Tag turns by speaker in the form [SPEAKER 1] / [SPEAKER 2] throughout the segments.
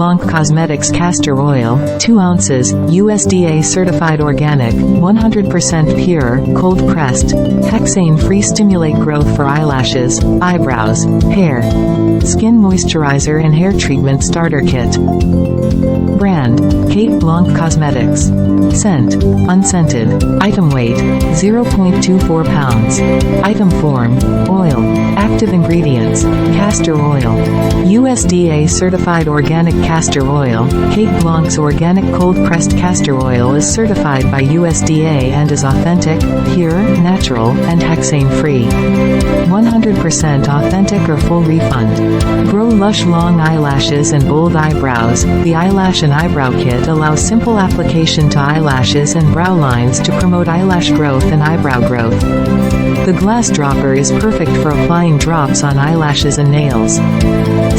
[SPEAKER 1] Blanc Cosmetics Castor Oil, 2 ounces, USDA certified organic, 100% pure, cold-pressed, Hexane-Free stimulate growth for eyelashes, eyebrows, hair. Skin Moisturizer and Hair Treatment Starter Kit. Brand, Blanc Cosmetics. Scent, Unscented. Item weight, 0.24 pounds. Item form, oil. Active ingredients, castor oil. USDA certified organic castor oil. Blanc's organic cold-pressed castor oil is certified by USDA and is authentic, pure, natural, and hexane-free. 100% authentic or full refund. Grow lush long eyelashes and bold eyebrows. The Eyelash and Eyebrow Kit allows simple application to eyelashes and brow lines to promote eyelash growth and eyebrow growth. The glass dropper is perfect for applying drops on eyelashes and nails.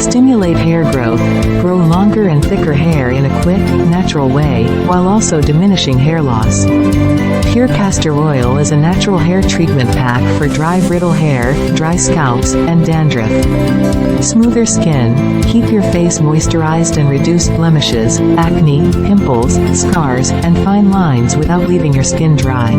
[SPEAKER 1] Stimulate hair growth. Grow longer and thicker hair in a quick, natural way, while also diminishing hair loss. Pure Castor Oil is a natural hair treatment pack for dry brittle hair, dry scalps, and dandruff. Smoother skin. Keep your face moisturized and reduce blemishes, acne, pimples, scars, and fine lines without leaving your skin dry.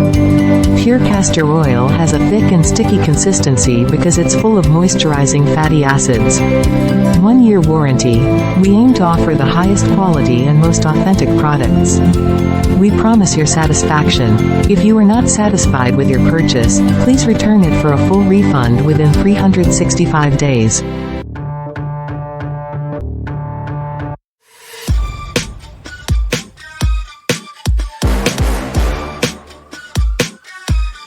[SPEAKER 1] Pure Castor Oil has a thick and sticky consistency because it's full of moisturizing fatty acids. 1-year warranty. We aim to offer the highest quality and most authentic products. We promise your satisfaction. If you are not satisfied with your purchase, please return it for a full refund within 365 days.